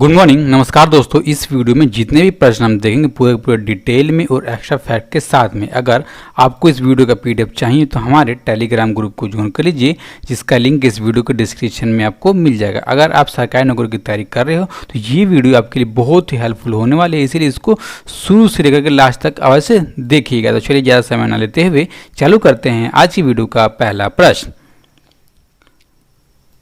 Good morning, नमस्कार दोस्तों। इस वीडियो में जितने भी प्रश्न हम देखेंगे पूरे डिटेल में और एक्स्ट्रा फैक्ट के साथ में। अगर आपको इस वीडियो का पीडीएफ चाहिए तो हमारे टेलीग्राम ग्रुप को ज्वाइन कर लीजिए, जिसका लिंक इस वीडियो के डिस्क्रिप्शन में आपको मिल जाएगा। अगर आप सरकारी नौकरी की तैयारी कर रहे हो तो ये वीडियो आपके लिए बहुत ही हेल्पफुल होने वाली है, इसीलिए इसको शुरू से लेकर के लास्ट तक अवश्य देखिएगा। तो चलिए ज़्यादा समय न लेते हुए चालू करते हैं आज की वीडियो का पहला प्रश्न।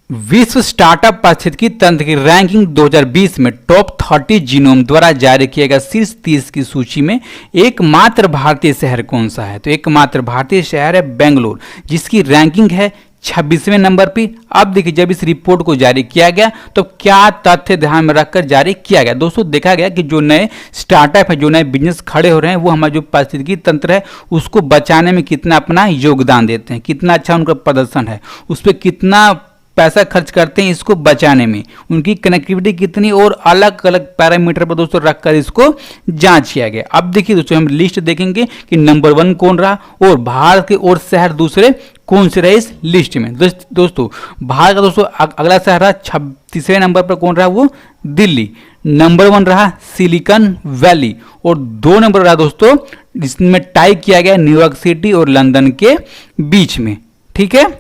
विश्व स्टार्टअप पारिस्थितिकी तंत्र की रैंकिंग 2020 में टॉप 30 जीनोम द्वारा जारी किया गया शीर्ष 30 की सूची में एकमात्र भारतीय शहर कौन सा है? तो एकमात्र भारतीय शहर है बेंगलोर, जिसकी रैंकिंग है 26वें नंबर पर। अब देखिए, जब इस रिपोर्ट को जारी किया गया तो क्या तथ्य ध्यान में रखकर जारी किया गया? दोस्तों, देखा गया कि जो नए स्टार्टअप है, जो नए बिजनेस खड़े हो रहे हैं, वो हमारा जो पारिस्थितिकी तंत्र है उसको बचाने में कितना अपना योगदान देते हैं, कितना अच्छा उनका प्रदर्शन है, उस पर कितना पैसा खर्च करते हैं इसको बचाने में, उनकी कनेक्टिविटी कितनी, और अलग अलग पैरामीटर पर दोस्तों रखकर इसको जांच किया गया। अब देखिए दोस्तों, हम लिस्ट देखेंगे कि नंबर 1 कौन रहा और भारत के और शहर दूसरे कौन से रहे इस लिस्ट में। दोस्तों, भारत का दोस्तों अगला शहर रहा 36वें नंबर पर, कौन रहा? वो दिल्ली। नंबर 1 रहा सिलिकॉन वैली, और 2 नंबर रहा दोस्तों, जिसमें टाई किया गया न्यूयॉर्क सिटी और लंदन के बीच में। ठीक है,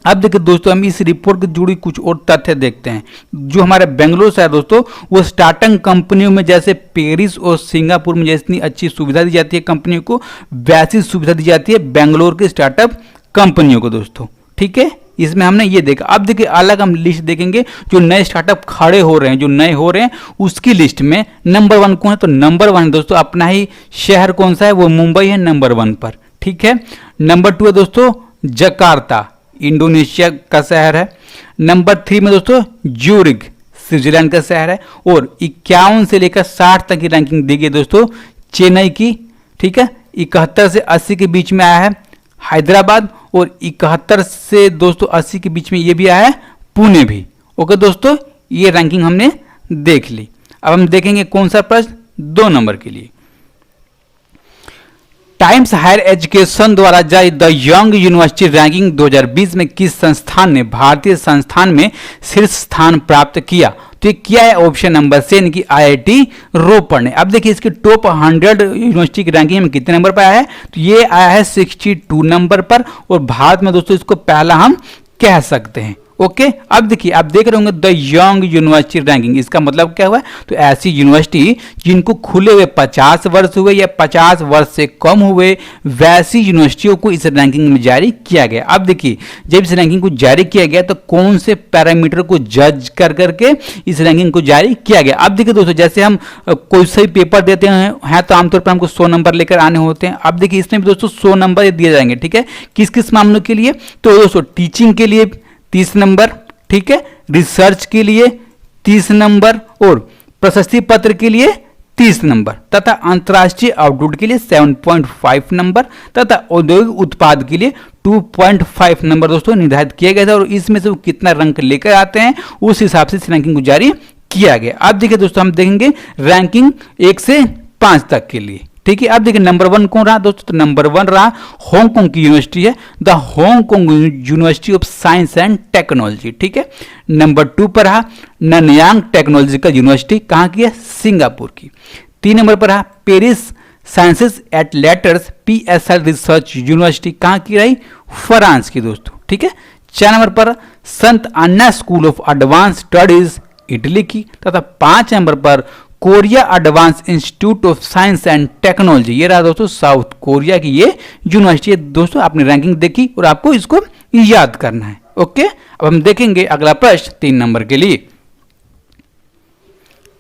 अब देखिए दोस्तों, हम इस रिपोर्ट से जुड़ी कुछ और तथ्य देखते हैं। जो हमारे बेंगलोर शहर दोस्तों, वो स्टार्टअप कंपनियों में जैसे पेरिस और सिंगापुर में जितनी अच्छी सुविधा दी जाती है कंपनियों को, वैसी सुविधा दी जाती है बेंगलोर के स्टार्टअप कंपनियों को दोस्तों। ठीक है, इसमें हमने ये देखा। अब देखिए, अलग हम लिस्ट देखेंगे जो नए स्टार्टअप खड़े हो रहे हैं, जो नए हो रहे हैं, उसकी लिस्ट में नंबर 1 कौन है? तो नंबर 1 दोस्तों अपना ही शहर कौन सा है? वो मुंबई है नंबर 1 पर। ठीक है, नंबर 2 है दोस्तों जकार्ता, इंडोनेशिया का शहर है। नंबर 3 में दोस्तों ज्यूरिख, स्विट्जरलैंड का शहर है। और 51 से लेकर 60 तक की रैंकिंग दी गई दोस्तों चेन्नई की। ठीक है, 71 से 80 के बीच में आया है हैदराबाद, और 71 से दोस्तों 80 के बीच में ये भी आया है पुणे भी। ओके दोस्तों, ये रैंकिंग हमने देख ली। अब हम देखेंगे कौन सा प्रश्न 2 नंबर के लिए। टाइम्स हायर एजुकेशन द्वारा जारी द यंग यूनिवर्सिटी रैंकिंग 2020 में किस संस्थान ने भारतीय संस्थान में शीर्ष स्थान प्राप्त किया? तो ये किया है ऑप्शन नंबर से, यानी कि IIT रोपड़ ने। अब देखिए, इसके टॉप 100 यूनिवर्सिटी की रैंकिंग में कितने नंबर पर आया है? तो ये आया है 62 नंबर पर, और भारत में दोस्तों इसको पहला हम कह सकते हैं। ओके, अब देखिए, आप देख रहे होंगे द यंग यूनिवर्सिटी रैंकिंग, इसका मतलब क्या हुआ? तो ऐसी यूनिवर्सिटी जिनको खुले हुए 50 वर्ष हुए या 50 वर्ष से कम हुए, वैसी यूनिवर्सिटियों को इस रैंकिंग में जारी किया गया। अब देखिए, जब इस रैंकिंग को जारी किया गया तो कौन से पैरामीटर को जज कर करके इस रैंकिंग को जारी किया गया? अब देखिए दोस्तों, जैसे हम कोई सही पेपर देते हैं तो आमतौर पर हमको 100 नंबर लेकर आने होते हैं। अब देखिए, इसमें भी दोस्तों 100 नंबर दिए जाएंगे। ठीक है, किस किस मामलों के लिए? तो दोस्तों टीचिंग के लिए 30 नंबर, ठीक है, रिसर्च के लिए 30 नंबर, और प्रशस्ति पत्र के लिए 30 नंबर, तथा अंतर्राष्ट्रीय आउटपुट के लिए 7.5 नंबर, तथा औद्योगिक उत्पाद के लिए 2.5 नंबर दोस्तों निर्धारित किया गया था। और इसमें से वो कितना रैंक लेकर आते हैं उस हिसाब से इस रैंकिंग को जारी किया गया। अब देखिए दोस्तों, हम देखेंगे रैंकिंग 1 से 5 तक के लिए। ठीक है, अब देखिए नंबर 1 कौन रहा दोस्तों? तो नंबर 1 रहा हांगकांग की यूनिवर्सिटी है, the Hong Kong university of science and technology. ठीक है, नंबर 2 पर रहा ननयांग टेक्नोलॉजिकल यूनिवर्सिटी, कहाँ की है? सिंगापुर की। 3 नंबर पर रहा Paris Sciences et Lettres PSL research university, कहाँ की रही? फ्रांस की दोस्तों। ठीक है, 4 नंबर पर Sant Anna school of advance studies, Italy की, तथा 5 नंबर पर Korea advance institute of science and technology, ये रहा दोस्तों साउथ कोरिया की ये यूनिवर्सिटी है। दोस्तों, आपने रैंकिंग देखी और आपको इसको याद करना है। ओके, अब हम देखेंगे अगला प्रश्न 3 नंबर के लिए।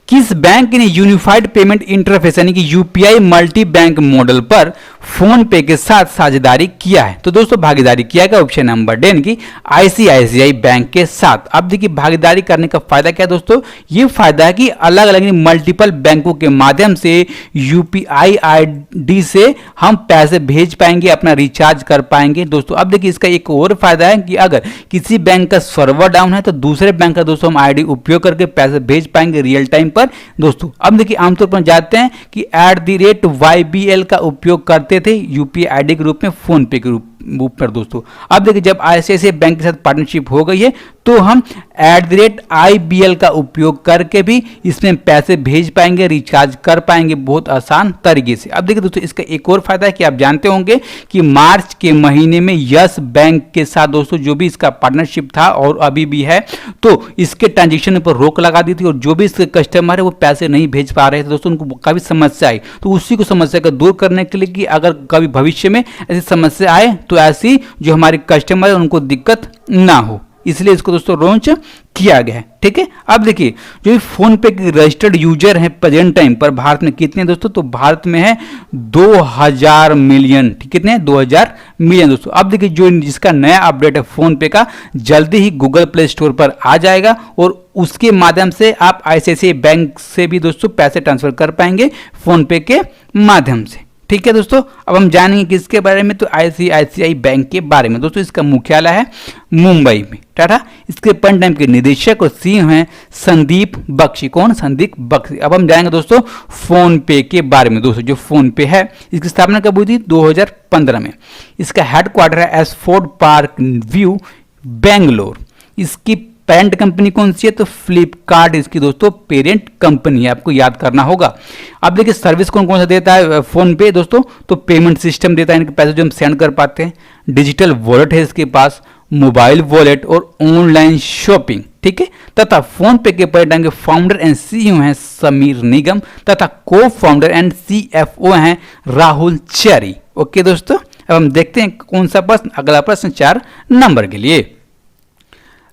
किस बैंक ने यूनिफाइड पेमेंट इंटरफेस यानी कि UPI मल्टी बैंक मॉडल पर फोन पे के साथ साझेदारी किया है? तो दोस्तों भागीदारी किया गया ऑप्शन नंबर डी की ICICI बैंक के साथ। अब देखिए, भागीदारी करने का फायदा क्या है दोस्तों? ये फायदा है कि अलग अलग मल्टीपल बैंकों के माध्यम से UPI ID से हम पैसे भेज पाएंगे, अपना रिचार्ज कर पाएंगे दोस्तों। अब देखिए, इसका एक और फायदा है कि अगर किसी बैंक का सर्वर डाउन है तो दूसरे बैंक का दोस्तों हम ID उपयोग करके पैसे भेज पाएंगे रियल टाइम पर दोस्तों। अब देखिए, आमतौर पर जाते हैं कि @YBL का उपयोग करते थे UPI ID के रूप में, फोन पे के रूप पर दोस्तों। अब देखिए, जब ICICI बैंक के साथ पार्टनरशिप हो गई है तो हम @IBL का उपयोग करके भी इसमें पैसे भेज पाएंगे, रिचार्ज कर पाएंगे बहुत आसान तरीके से। अब देखिए दोस्तों, इसका एक और फायदा है कि आप जानते होंगे कि मार्च के महीने में यस बैंक के साथ दोस्तों जो भी इसका पार्टनरशिप था और अभी भी है, तो इसके ट्रांजेक्शन पर रोक लगा दी थी और जो भी इसके कस्टमर है वो पैसे नहीं भेज पा रहे थे दोस्तों, उनको काफी समस्या आई। तो उसी को समस्या को दूर करने के लिए कि अगर कभी भविष्य में ऐसी समस्या आए तो ऐसी जो हमारे कस्टमर है उनको दिक्कत ना हो, इसलिए इसको दोस्तों लॉन्च किया गया है। ठीक है, अब देखिए जो फोन पे के रजिस्टर्ड यूजर हैं प्रेजेंट टाइम पर भारत में कितने दोस्तों, तो भारत में है 2000 मिलियन। ठीक, कितने, 2000 मिलियन दोस्तों। अब देखिए जो जिसका नया अपडेट है फोन पे का, जल्दी ही गूगल प्ले स्टोर पर आ जाएगा और उसके माध्यम से आप ICICI बैंक से भी दोस्तों पैसे ट्रांसफर कर पाएंगे फोन पे के माध्यम से। ठीक है दोस्तों, अब हम जानेंगे किसके बारे में, तो ICICI बैंक के बारे में। दोस्तों इसका मुख्यालय है मुंबई में, टाटा। इसके पंच टाइम के निदेशक और CEO हैं संदीप बख्शी। कौन, संदीप बख्शी। अब हम जाएंगे दोस्तों फोन पे के बारे में। दोस्तों जो फोन पे है इसकी स्थापना कब हुई थी, 2015 में। इसका हेडक्वार्टर है एसफोर्ड पार्क व्यू, बेंगलोर। इसकी पेरेंट कंपनी कौन सी है, तो फ्लिपकार्ट इसकी दोस्तों पेरेंट कंपनी है, आपको याद करना होगा। अब देखिए सर्विस कौन कौन सा देता है फोन पे दोस्तों, तो पेमेंट सिस्टम देता है, इनके पैसे जो हम सेंड कर पाते हैं, डिजिटल वॉलेट है इसके पास, मोबाइल वॉलेट और ऑनलाइन शॉपिंग। ठीक है, तथा फोन पे के परिणाम के फाउंडर एंड CEO हैं समीर निगम तथा को फाउंडर एंड CFO हैं राहुल चेरी। ओके दोस्तों, अब हम देखते हैं कौन सा प्रश्न, अगला प्रश्न 4 नंबर के लिए।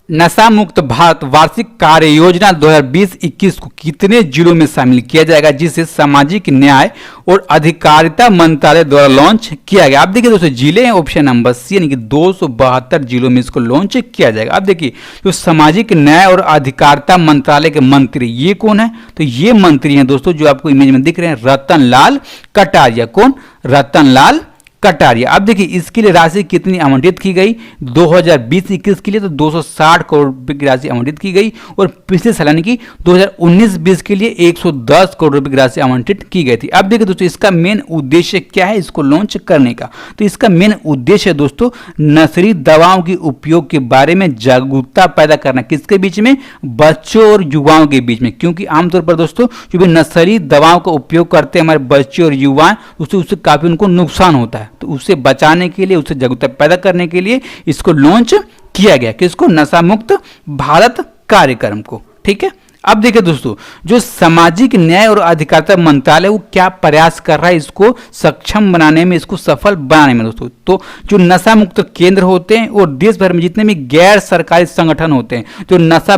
नशा मुक्त भारत वार्षिक कार्य योजना 2020-21 को कितने जिलों में शामिल किया जाएगा, जिसे सामाजिक न्याय और अधिकारिता मंत्रालय द्वारा लॉन्च किया गया। आप देखिए दोस्तों जिले हैं ऑप्शन नंबर सी, यानी कि 272 जिलों में इसको लॉन्च किया जाएगा। अब देखिए जो सामाजिक न्याय और अधिकारिता मंत्रालय के मंत्री ये कौन है, तो ये मंत्री हैं दोस्तों जो आपको इमेज में दिख रहे हैं, रतन लाल कटारिया। कौन, रतन लाल कटारिया। अब देखिए इसके लिए राशि कितनी आवंटित की गई, 2020-21 के लिए तो 260 करोड़ रुपए की राशि आवंटित की गई और पिछले साल यानी कि 2019-20 के लिए 110 करोड़ रुपए की राशि आवंटित की गई थी। अब देखिए दोस्तों इसका मेन उद्देश्य क्या है इसको लॉन्च करने का, तो इसका मेन उद्देश्य है दोस्तों नशीली दवाओं के उपयोग के बारे में जागरूकता पैदा करना। किसके बीच में, बच्चों और युवाओं के बीच में, क्योंकि आमतौर पर दोस्तों जो भी नशीली दवाओं का उपयोग करते हैं हमारे बच्चे और युवा, उससे काफी उनको नुकसान होता है। तो उससे बचाने के लिए, उससे जागरूकता पैदा करने के लिए इसको लॉन्च किया गया, किसको, नशा मुक्त भारत कार्यक्रम को। ठीक है, अब देखिए दोस्तों जो सामाजिक न्याय और अधिकारिता मंत्रालय वो क्या प्रयास कर रहा है इसको सक्षम बनाने में, इसको सफल बनाने में दोस्तों। तो जो नशा मुक्त केंद्र होते हैं और देश भर में जितने भी गैर सरकारी संगठन होते हैं जो नशा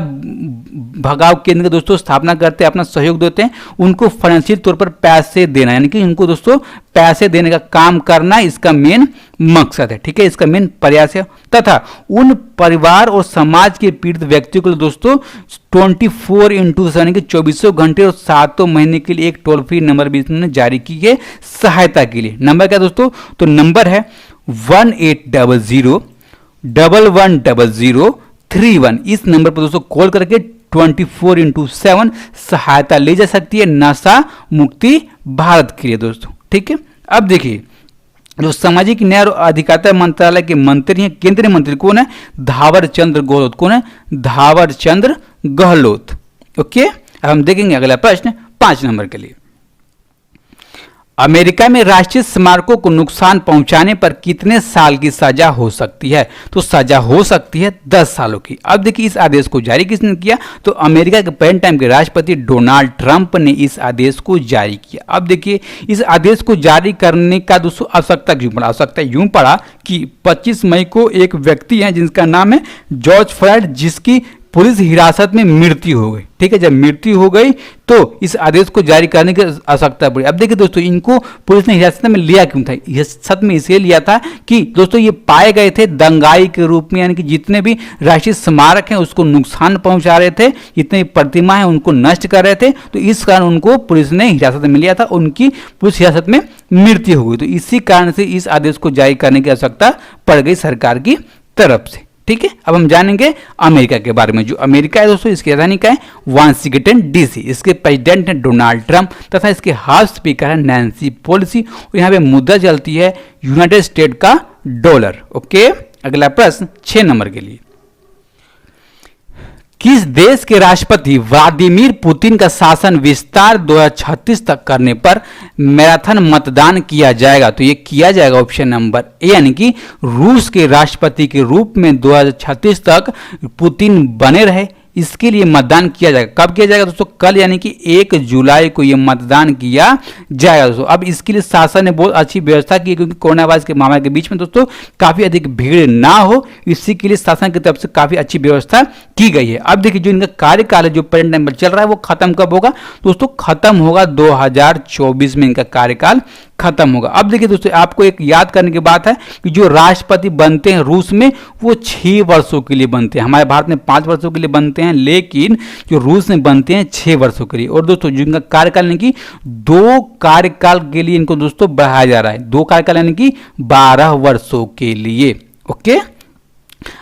भगाव केंद्र के दोस्तों स्थापना करते हैं, अपना सहयोग देते हैं, उनको फाइनेंशियल तौर पर पैसे देना, यानी कि उनको दोस्तों पैसे देने का काम करना इसका मेन मकसद है। ठीक है, इसका मेन प्रयास है। तथा उन परिवार और समाज के पीड़ित व्यक्तियों को दोस्तों 24x7 यानी कि 24 घंटे और 7 महीने के लिए एक टोल फ्री नंबर भी इन्होंने जारी की है सहायता के लिए। नंबर क्या दोस्तों, तो नंबर है 1800-110031। इस नंबर पर दोस्तों कॉल करके 24x7 सहायता ली जा सकती है नशा मुक्ति भारत के लिए दोस्तों। ठीक है, अब देखिए जो सामाजिक न्याय और अधिकारिता मंत्रालय के मंत्री हैं, केंद्रीय मंत्री कौन है, धावर चंद्र गहलोत। कौन है, धावर चंद्र गहलोत। ओके, अब हम देखेंगे अगला प्रश्न 5 नंबर के लिए। अमेरिका में राष्ट्रीय स्मारकों को नुकसान पहुंचाने पर कितने साल की सजा हो सकती है, तो सजा हो सकती है 10 सालों की। अब देखिए इस आदेश को जारी किसने किया, तो अमेरिका के प्रेजेंट टाइम के राष्ट्रपति डोनाल्ड ट्रंप ने इस आदेश को जारी किया। अब देखिए इस आदेश को जारी करने का दोस्तों आवश्यकता क्यों पड़ा, आवश्यकता यूं पड़ा कि 25 मई को एक व्यक्ति है जिनका नाम है जॉर्ज फ्लॉयड, जिसकी पुलिस हिरासत में मृत्यु हो गई। ठीक है, जब मृत्यु हो गई तो इस आदेश को जारी करने की आवश्यकता पड़ी। अब देखिए दोस्तों इनको पुलिस ने हिरासत में लिया क्यों था, हिरासत में इसलिए लिया था कि दोस्तों ये पाए गए थे दंगाई के रूप में, यानी कि जितने भी राष्ट्रीय स्मारक हैं उसको नुकसान पहुंचा रहे थे, जितने भी प्रतिमा है उनको नष्ट कर रहे थे, तो इस कारण उनको पुलिस ने हिरासत में लिया था, उनकी पुलिस हिरासत में मृत्यु हो गई। तो इसी कारण से इस आदेश को जारी करने की आवश्यकता पड़ गई सरकार की तरफ से। ठीक है, अब हम जानेंगे अमेरिका के बारे में। जो अमेरिका है दोस्तों इसकी राजधानी क्या है, वाशिंगटन DC। इसके प्रेसिडेंट है डोनाल्ड ट्रंप तथा इसके हाउस स्पीकर है नैन्सी पेलोसी और यहाँ पे मुद्दा चलती है यूनाइटेड स्टेट का डॉलर। ओके, अगला प्रश्न 6 नंबर के लिए। किस देश के राष्ट्रपति व्लादिमीर पुतिन का शासन विस्तार 2036 तक करने पर मैराथन मतदान किया जाएगा? तो ये किया जाएगा ऑप्शन नंबर ए, यानी कि रूस के राष्ट्रपति के रूप में 2036 तक पुतिन बने रहे, इसके लिए मतदान किया जाएगा। कब किया जाएगा दोस्तों? कल, यानी कि 1 जुलाई को यह मतदान किया जाएगा दोस्तों। अब इसके लिए शासन ने बहुत अच्छी व्यवस्था की, क्योंकि कोरोना वायरस के महामारी के बीच में दोस्तों काफी अधिक भीड़ ना हो, इसी के लिए शासन की तरफ से काफी अच्छी व्यवस्था की गई है। अब देखिए, जो इनका कार्यकाल है, जो प्रेजेंट टाइम पर चल रहा है, वो खत्म कब होगा दोस्तों? खत्म होगा 2024 में इनका कार्यकाल खत्म होगा। अब देखिए दोस्तों, आपको एक याद करने की बात है कि जो राष्ट्रपति बनते हैं रूस में, वो 6 वर्षों के लिए बनते हैं। हमारे भारत में 5 वर्षों के लिए बनते हैं, लेकिन जो रूस में बनते हैं 6 वर्षों के लिए। और दोस्तों, जिनका कार्यकाल यानी कि 2 कार्यकाल के लिए इनको दोस्तों बढ़ाया जा रहा है, 2 कार्यकाल यानी कि 12 वर्षों के लिए। ओके,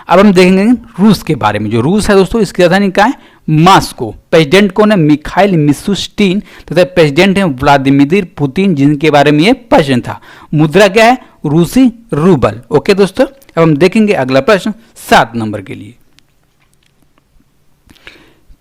अब हम देखेंगे रूस के बारे में। जो रूस है दोस्तों, इसकी राजधानी क्या है? मॉस्को। प्रेसिडेंट कौन है? मिखाइल मिशुस्टिन तथा प्रेसिडेंट है व्लादिमीर पुतिन, जिनके बारे में ये प्रश्न था। मुद्रा क्या है? रूसी रूबल। ओके दोस्तों, अब हम देखेंगे अगला प्रश्न 7 नंबर के लिए।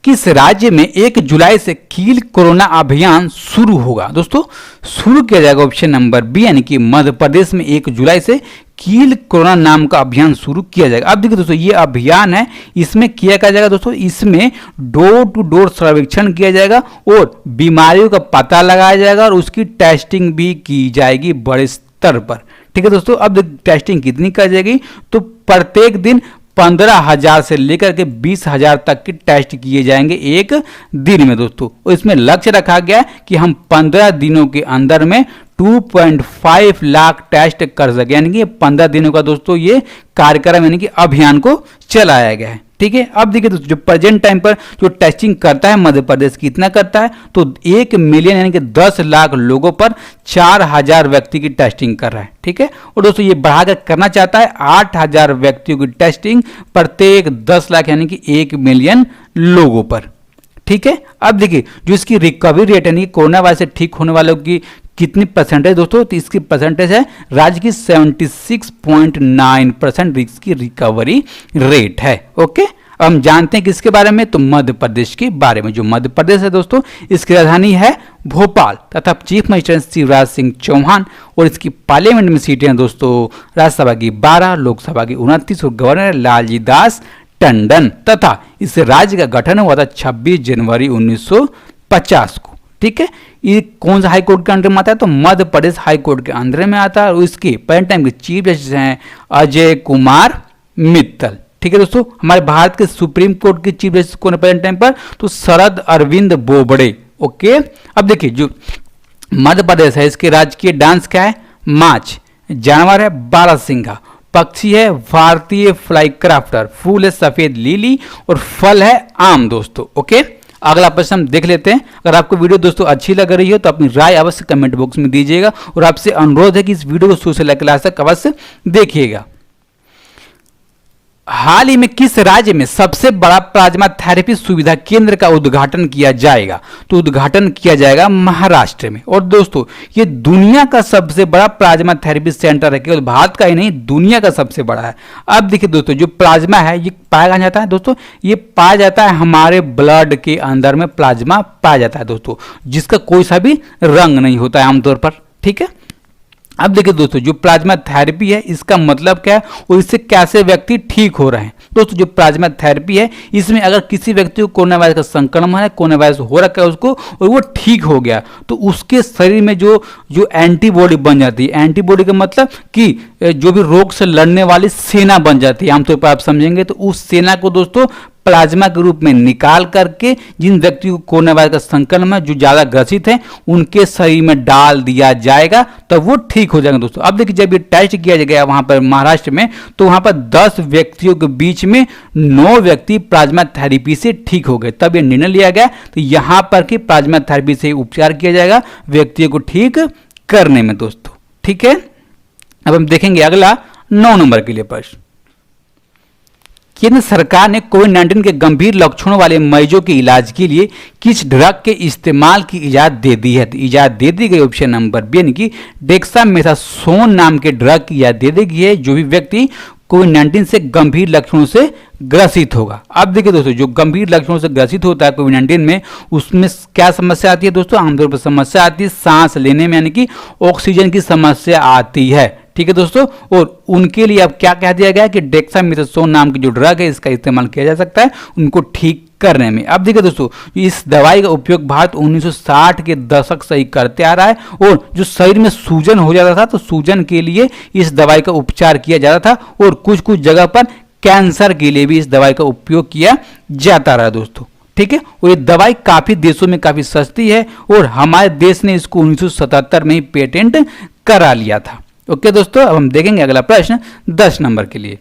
किस राज्य में 1 जुलाई से किल कोरोना अभियान शुरू होगा? दोस्तों, शुरू किया जाएगा ऑप्शन नंबर बी, यानी कि मध्य प्रदेश में 1 जुलाई से किल कोरोना नाम का अभियान शुरू किया जाएगा। अब देखिए दोस्तों, ये अभियान है, इसमें किया क्या जाएगा दोस्तों? इसमें डोर टू डोर सर्वेक्षण किया जाएगा और बीमारियों का पता लगाया जाएगा और उसकी टेस्टिंग भी की जाएगी बड़े स्तर पर। ठीक है दोस्तों, अब टेस्टिंग कितनी की जाएगी? तो प्रत्येक दिन 15,000 से लेकर के 20,000 तक के टेस्ट किए जाएंगे एक दिन में दोस्तों। और इसमें लक्ष्य रखा गया है कि हम 15 दिनों के अंदर में 2.5 लाख टेस्ट कर सके, यानी कि 15 दिनों का दोस्तों ये कार्यक्रम यानी कि अभियान को चलाया गया है। ठीक है, अब देखिए दोस्तों, जो प्रेजेंट टाइम पर जो टेस्टिंग करता है मध्य प्रदेश, कितना करता है? तो 1 मिलियन यानी कि 10 लाख लोगों पर 4,000 व्यक्ति की टेस्टिंग कर रहा है। ठीक है, और दोस्तों ये बढ़ाकर करना चाहता है 8,000 व्यक्तियों की टेस्टिंग प्रत्येक 10 लाख यानी कि 1 मिलियन लोगों पर। ठीक है, अब देखिए, जो इसकी रिकवरी रेट यानी कि कोरोना वायरस से ठीक होने वालों की कितनी परसेंटेज दोस्तों? तो इसकी परसेंटेज है राज्य की 76.9% इसकी रिकवरी रेट है। ओके, अब हम जानते हैं किसके बारे में? तो मध्य प्रदेश के बारे में। जो मध्य प्रदेश है दोस्तों, इसकी राजधानी है भोपाल तथा चीफ मिनिस्टर शिवराज सिंह चौहान, और इसकी पार्लियामेंट में सीटें हैं दोस्तों राज्यसभा की 12, लोकसभा की 29 और गवर्नर लालजी दास टंडन, तथा इस राज्य का गठन हुआ था 26 जनवरी 1950 को। ठीक है, ये कौन सा हाई कोर्ट के अंडर में आता है? तो मध्य प्रदेश हाई कोर्ट के अंदर में आता है, और इसके प्रेजेंट टाइम के चीफ जस्टिस हैं अजय कुमार मित्तल। ठीक है दोस्तों, हमारे भारत के सुप्रीम कोर्ट के चीफ जस्टिस कौन है प्रेजेंट टाइम पर? तो शरद अरविंद बोबड़े। ओके, अब देखिए, जो मध्य प्रदेश है, इसके राजकीय डांस क्या है? माछ। जानवर है बारहसिंघा। पक्षी है भारतीय फ्लाई क्राफ्टर। फूल है सफेद लिली, और फल है आम दोस्तों। ओके, अगला प्रश्न हम देख लेते हैं। अगर आपको वीडियो दोस्तों अच्छी लग रही हो तो अपनी राय अवश्य कमेंट बॉक्स में दीजिएगा, और आपसे अनुरोध है कि इस वीडियो को शुरू से लेकर लास्ट तक अवश्य देखिएगा। हाल ही में किस राज्य में सबसे बड़ा प्लाज्मा थेरेपी सुविधा केंद्र का उद्घाटन किया जाएगा? तो उद्घाटन किया जाएगा महाराष्ट्र में। और दोस्तों, ये दुनिया का सबसे बड़ा प्लाज्मा थेरेपी सेंटर है, केवल भारत का ही नहीं, दुनिया का सबसे बड़ा है। अब देखिए दोस्तों, जो प्लाज्मा है ये पाया जाता है दोस्तों, ये पाया जाता है हमारे ब्लड के अंदर में प्लाज्मा पाया जाता है दोस्तों, जिसका कोई सा भी रंग नहीं होता है आमतौर पर। ठीक है, अब देखिए दोस्तों, जो प्लाज्मा थेरेपी है इसका मतलब क्या है और इससे कैसे व्यक्ति ठीक हो रहे हैं? दोस्तों, जो प्लाज्मा थेरेपी है, इसमें अगर किसी व्यक्ति को कोरोना वायरस का संक्रमण है, कोरोना वायरस हो रखा है उसको, और वो ठीक हो गया, तो उसके शरीर में जो एंटीबॉडी बन जाती है। एंटीबॉडी का मतलब कि जो भी रोग से लड़ने वाली सेना बन जाती है, आमतौर पर आप समझेंगे। तो उस सेना को दोस्तों प्लाज्मा के रूप में निकाल करके जिन व्यक्तियों को कोरोना वायरस का संक्रमण जो ज्यादा ग्रसित है, उनके शरीर में डाल दिया जाएगा, तो वो ठीक हो जाएगा दोस्तों। अब देखिए, जब ये टेस्ट किया गया वहां पर महाराष्ट्र में, तो वहां पर 10 व्यक्तियों के बीच में 9 व्यक्ति प्लाज्मा थेरेपी से ठीक हो गए। तब ये निर्णय लिया गया, तो यहां पर कि प्लाज्मा थेरेपी से उपचार किया जाएगा व्यक्तियों को ठीक करने में दोस्तों। ठीक है, अब हम देखेंगे अगला 9 नंबर के लिए प्रश्न। केंद्र सरकार ने कोविड-19 के गंभीर लक्षणों वाले मरीजों के इलाज के लिए किस ड्रग के इस्तेमाल की इजाजत दे दी है? तो इजाजत दे दी गई ऑप्शन नंबर बी, यानी कि डेक्सामेथासोन नाम के ड्रग की इजाजत दे दी गई है। जो भी व्यक्ति कोविड-19 से गंभीर लक्षणों से ग्रसित होगा। अब देखिए दोस्तों, जो गंभीर लक्षणों से ग्रसित होता है कोविड-19 में, उसमें क्या समस्या आती है दोस्तों? आमतौर पर समस्या आती है सांस लेने में, यानी कि ऑक्सीजन की समस्या आती है। ठीक है दोस्तों, और उनके लिए अब क्या कह दिया गया है कि डेक्सामेथासोन नाम की जो ड्रग है इसका इस्तेमाल किया जा सकता है उनको ठीक करने में। अब देखिए दोस्तों, इस दवाई का उपयोग भारत 1960 के दशक से ही करते आ रहा है, और जो शरीर में सूजन हो जाता था तो सूजन के लिए इस दवाई का उपचार किया जाता था, और कुछ कुछ जगह पर कैंसर के लिए भी इस दवाई का उपयोग किया जाता रहा दोस्तों। ठीक है, और ये दवाई काफी देशों में काफी सस्ती है, और हमारे देश ने इसको 1977 में ही पेटेंट करा लिया था। ओके दोस्तों, अब हम देखेंगे अगला प्रश्न 10 नंबर के लिए।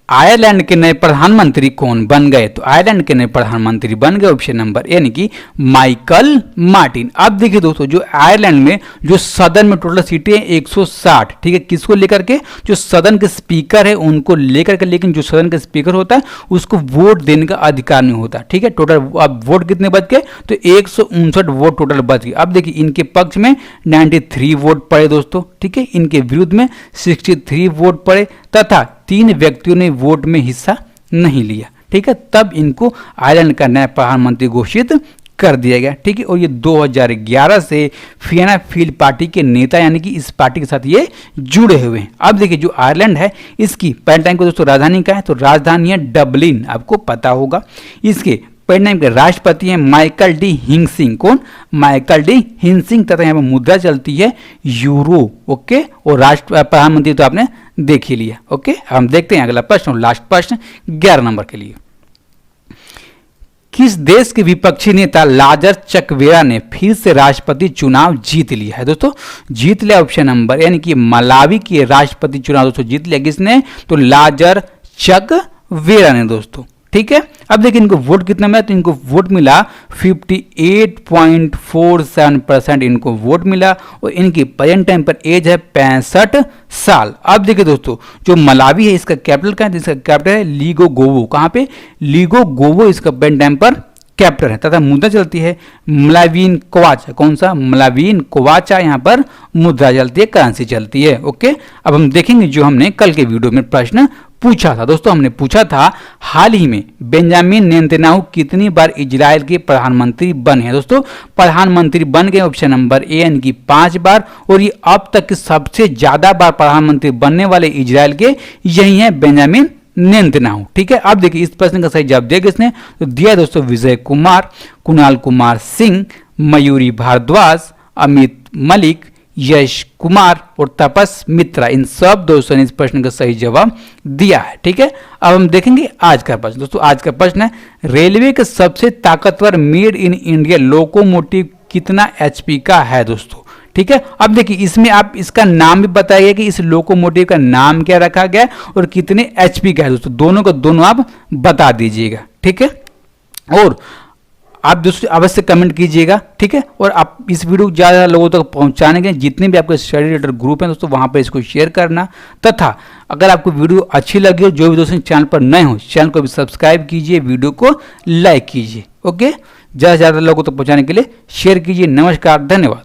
आयरलैंड के नए प्रधानमंत्री कौन बन गए? तो आयरलैंड के नए प्रधानमंत्री बन गए ऑप्शन नंबर यानी कि माइकल मार्टिन। अब देखिए दोस्तों, जो आयरलैंड में जो सदन में टोटल सीटें 160, ठीक है, किसको लेकर के? जो सदन के स्पीकर है उनको लेकर के, लेकिन जो सदन का स्पीकर होता है उसको वोट देने का अधिकार नहीं होता। ठीक है, टोटल अब वोट कितने बच गए? तो 159 वोट टोटल बच गए। अब देखिए, इनके पक्ष में 93 वोट पड़े दोस्तों, ठीक है, इनके विरुद्ध में 63 वोट पड़े, तथा 3 व्यक्तियों ने वोट में हिस्सा नहीं लिया। ठीक है, तब इनको आयरलैंड का नया प्रधानमंत्री घोषित कर दिया गया। ठीक है, और ये 2011 से फियाना फील्ड पार्टी के नेता यानी कि इस पार्टी के साथ ये जुड़े हुए हैं। अब देखिए, जो आयरलैंड है इसकी पैलेटाइन को दोस्तों राजधानी का है, तो राजधानी है डबलिन, आपको पता होगा। इसके पैलेटाइन के राष्ट्रपति हैं माइकल डी हिंसिंग। कौन? माइकल डी हिंसिंग। तथा यहाँ पर मुद्रा चलती है यूरो। ओके, और राष्ट्र प्रधानमंत्री तो आपने देख ही लिया। ओके, हम देखते हैं अगला प्रश्न और लास्ट प्रश्न 11 नंबर के लिए। किस देश के विपक्षी नेता लाजर चकवेरा ने फिर से राष्ट्रपति चुनाव जीत लिया है? दोस्तों, जीत लिया ऑप्शन नंबर यानी कि मलावी के राष्ट्रपति चुनाव दोस्तों जीत लिया। किसने? तो लाजर चकवेरा ने दोस्तों। ठीक है, अब देखिए इनको वोट कितना मिला? तो इनको वोट मिला 58.47% इनको वोट मिला, और इनकी प्रेजेंट टाइम पर एज है 65 साल। अब देखिए दोस्तों, जो मलावी है इसका कैपिटल कहाँ है? इसका कैपिटल है लीगोगोवो। कहाँ पे? लीगोगोवो इसका प्रेजेंट टाइम पर कैपिटल है, तथा मुद्रा चलती है मलावीन क्वाचा। कौन सा? मलावीन क्वाचा यहाँ पर मुद्रा चलती है, करेंसी चलती है। ओके, अब हम देखेंगे जो हमने कल के वीडियो में प्रश्न पूछा था दोस्तों। हमने पूछा था हाल ही में बेंजामिन नेतन्याहू कितनी बार इजराइल के प्रधानमंत्री बने हैं? दोस्तों, प्रधानमंत्री बन गए ऑप्शन नंबर ए यानी कि 5 बार, और ये अब तक के सबसे ज्यादा बार प्रधानमंत्री बनने वाले इजराइल के यही हैं, बेंजामिन नेतन्याहू। ठीक है, अब देखिए इस प्रश्न का सही जवाब दिया किसने? तो दिया दोस्तों विजय कुमार, कुणाल कुमार सिंह, मयूरी भारद्वाज, अमित मलिक, यश कुमार और तपस मित्रा। इन सब दोस्तों ने इस प्रश्न का सही जवाब दिया है। ठीक है, अब हम देखेंगे आज का प्रश्न। दोस्तों, आज का प्रश्न है रेलवे के सबसे ताकतवर मेड इन इंडिया लोकोमोटिव कितना एचपी का है दोस्तों? ठीक है, अब देखिए इसमें आप इसका नाम भी बताइए कि इस लोकोमोटिव का नाम क्या रखा गया और कितने एचपी का है दोस्तों। दोनों का दोनों आप बता दीजिएगा। ठीक है, और आप दोस्तों अवश्य कमेंट कीजिएगा। ठीक है, और आप इस वीडियो को ज़्यादा लोगों तक पहुंचाने के जितने भी आपके स्टडी रीडर ग्रुप हैं दोस्तों वहां पर इसको शेयर करना, तथा अगर आपको वीडियो अच्छी लगी हो, जो भी दोस्तों चैनल पर नए हो चैनल को भी सब्सक्राइब कीजिए, वीडियो को लाइक कीजिए। ओके, ज़्यादा से ज़्यादा लोगों तक पहुँचाने के लिए शेयर कीजिए। नमस्कार, धन्यवाद।